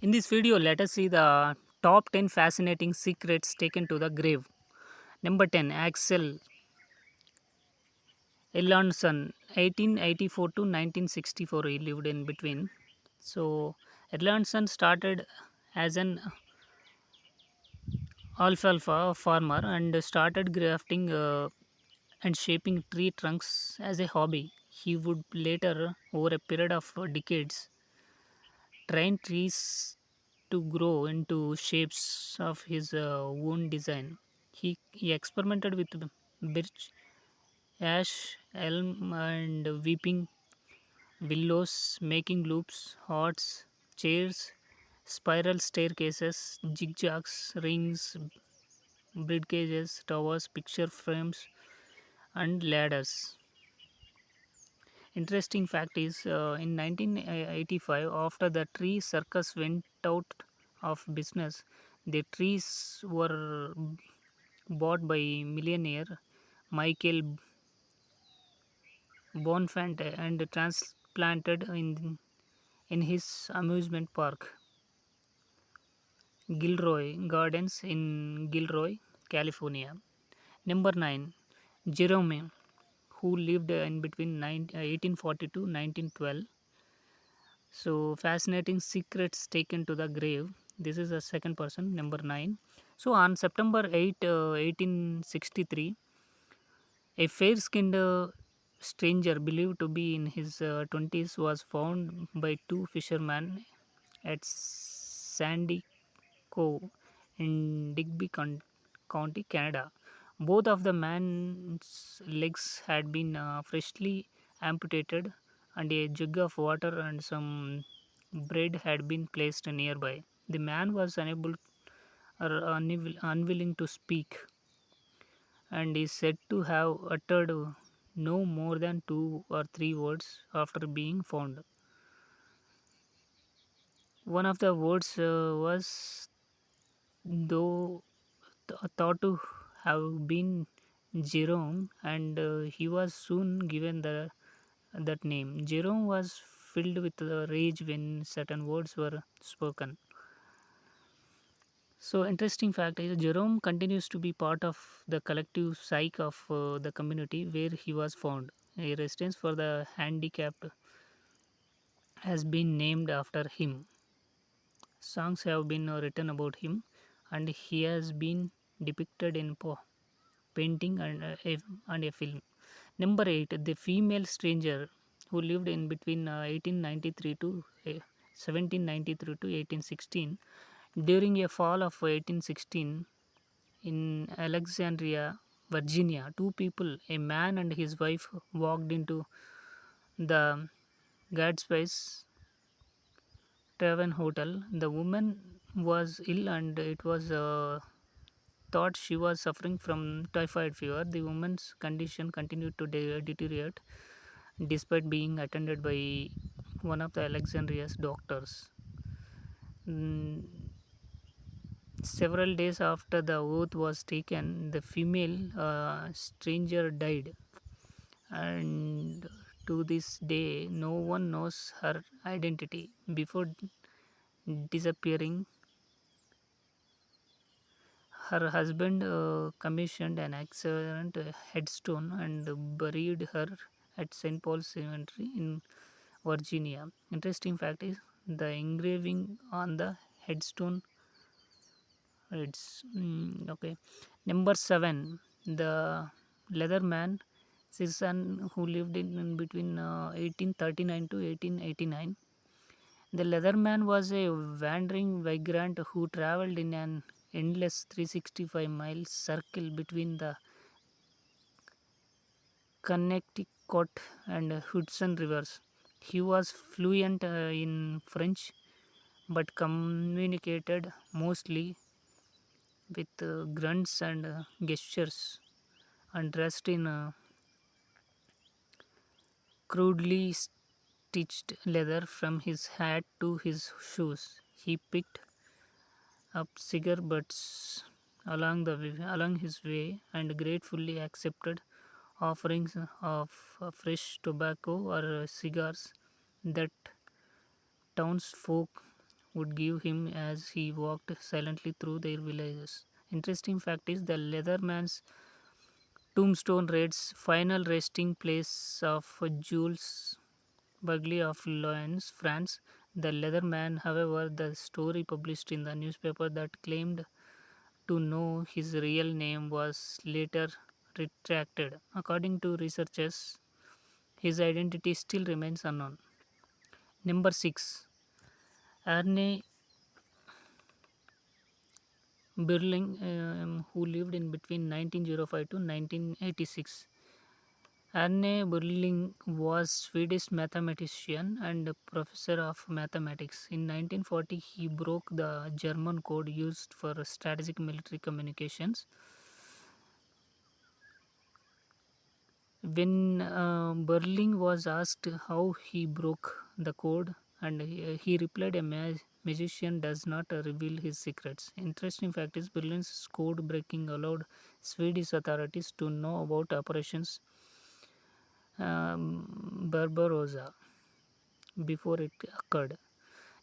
In this video, let us see the top 10 fascinating secrets taken to the grave. Number 10, Axel Erlandson, 1884 to 1964. He lived in between. So, Erlandson started as an alfalfa farmer and started grafting and shaping tree trunks as a hobby. He would later, over a period of decades, train trees to grow into shapes of his own design. He experimented with birch, ash, elm, and weeping willows, making loops, horts, chairs, spiral staircases, zigzags, rings, cages, towers, picture frames, and ladders. Interesting fact is, in 1985, after the tree circus went out of business, the trees were bought by millionaire Michael Bonfante and transplanted in his amusement park, Gilroy Gardens in Gilroy, California. Number 9, Jerome, who lived in between 1840 to 1912. So, fascinating secrets taken to the grave. This is the second person, number 9. So, on September 8, 1863, a fair skinned stranger believed to be in his 20s was found by two fishermen at Sandy Cove in County, Canada. Both of the man's legs had been freshly amputated, and a jug of water and some bread had been placed nearby. The man was unable or unwilling to speak, and is said to have uttered no more than 2 or 3 words after being found. One of the words was though thought to have been Jerome, and he was soon given that name. Jerome was filled with rage when certain words were spoken. So, interesting fact is Jerome continues to be part of the collective psyche of the community where he was found. A residence for the handicapped has been named after him. Songs have been written about him, and he has been depicted in painting and a film. Number 8, the female stranger who lived in between 1893 to 1793 to 1816. During a fall of 1816 in Alexandria, Virginia, two people, a man and his wife, walked into the Gadsby's Tavern Hotel. The woman was ill, and it was thought she was suffering from typhoid fever. The woman's condition continued to deteriorate despite being attended by one of the Alexandria's doctors. Mm, Several days after the oath was taken, the female stranger died, and to this day, no one knows her identity. Before disappearing, her husband commissioned an excellent headstone and buried her at St. Paul's Cemetery in Virginia. Interesting fact is the engraving on the headstone. It's okay. Number 7, the Leatherman, his son who lived in between 1839 to 1889. The Leatherman was a wandering vagrant who traveled in an endless 365-mile circle between the Connecticut and Hudson rivers. He was fluent in French but communicated mostly with grunts and gestures, and dressed in crudely stitched leather from his hat to his shoes. He picked up cigar butts along his way and gratefully accepted offerings of fresh tobacco or cigars that townsfolk would give him as he walked silently through their villages. Interesting fact is the Leatherman's tombstone reads final resting place of Jules Burgley of Lyons, France. The Leatherman, however, the story published in the newspaper that claimed to know his real name was later retracted. According to researchers, his identity still remains unknown. Number 6. Arne Birling, who lived in between 1905 to 1986. Arne Birling was Swedish mathematician and a professor of mathematics. In 1940, he broke the German code used for strategic military communications. When Berling was asked how he broke the code, and he replied, "A magician does not reveal his secrets." Interesting fact is, Berling's code breaking allowed Swedish authorities to know about operations Barbarossa before it occurred.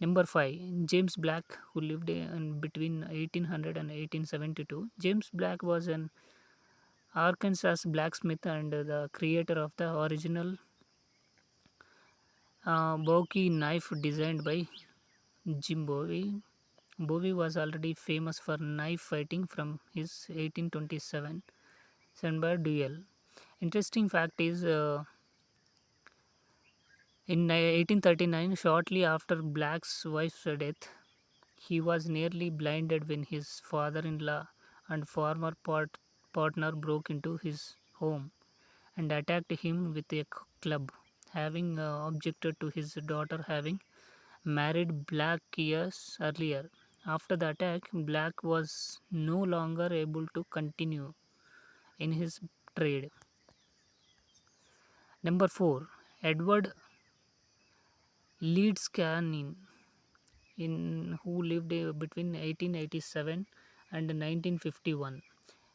Number 5. James Black, who lived in between 1800 and 1872. James Black was an Arkansas blacksmith and the creator of the original Bowie knife designed by Jim Bowie. Bowie was already famous for knife fighting from his 1827 Sandbar duel. Interesting fact is, in 1839, shortly after Black's wife's death, he was nearly blinded when his father-in-law and former partner broke into his home and attacked him with a club, having objected to his daughter having married Black years earlier. After the attack, Black was no longer able to continue in his trade. Number 4. Edward Leeds Canning, who lived between 1887 and 1951.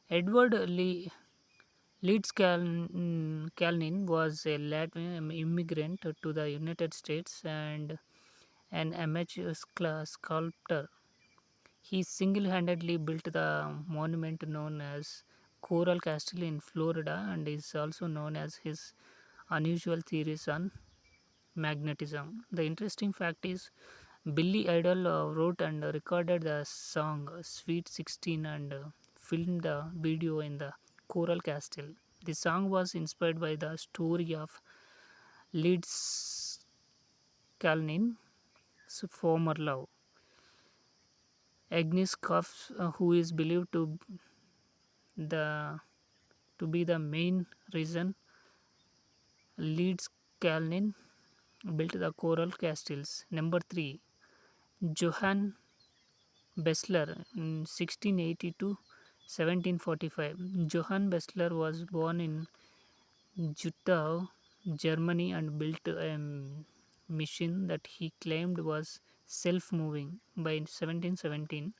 Edward Leeds Calnin was a Latin immigrant to the United States and an amateur sculptor. He single-handedly built the monument known as Coral Castle in Florida and is also known as his unusual theories on magnetism. The interesting fact is Billy Idol wrote and recorded the song Sweet 16 and filmed the video in the Coral Castle. The song was inspired by the story of Leeds Kalnin's former love, Agnes Cuff, who is believed the to be the main reason Leeds Kalnin built the Coral Castles. Number 3. Johann Bessler in 1680 to 1745. Johann Bessler was born in Juttau, Germany and built a machine that he claimed was self-moving. By 1717,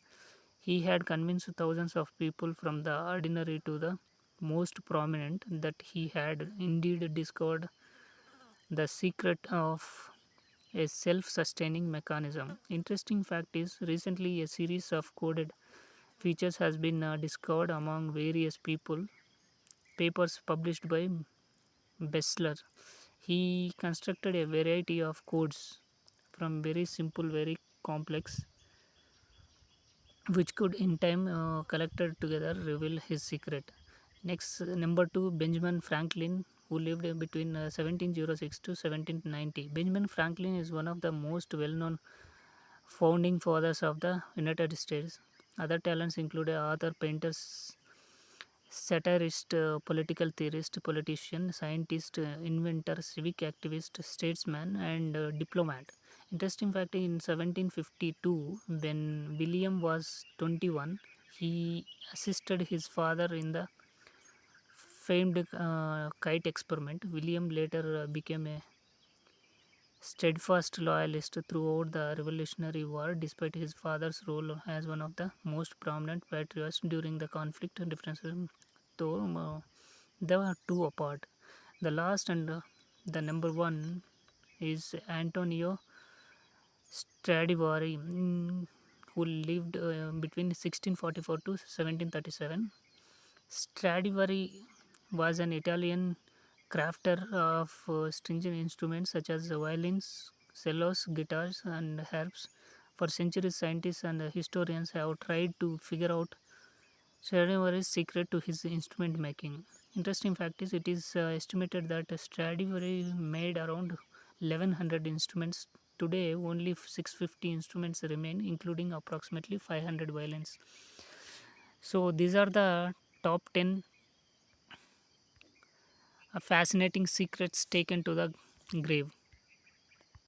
he had convinced thousands of people from the ordinary to the most prominent that he had indeed discovered the secret of a self-sustaining mechanism. Interesting fact is, recently a series of coded features has been discovered among various papers published by Bessler. He constructed a variety of codes from very simple, very complex, which could in time collected together reveal his secret. Next, number 2, Benjamin Franklin, who lived between 1706 to 1790. Benjamin Franklin is one of the most well-known founding fathers of the United States. Other talents include author, painter, satirist, political theorist, politician, scientist, inventor, civic activist, statesman, and diplomat. Interesting fact, in 1752, when William was 21, he assisted his father in the famed kite experiment. William later became a steadfast loyalist throughout the Revolutionary War, despite his father's role as one of the most prominent patriots during the conflict. Differences, though, there were two apart. The last and the number one is Antonio Stradivari, who lived between 1644 to 1737. Stradivari was an Italian crafter of stringent instruments such as violins, cellos, guitars, and harps. For centuries, scientists and historians have tried to figure out Stradivari's secret to his instrument making. Interesting fact is, it is estimated that Stradivari made around 1100 instruments. Today, only 650 instruments remain, including approximately 500 violins. So, these are the top 10 fascinating secrets taken to the grave.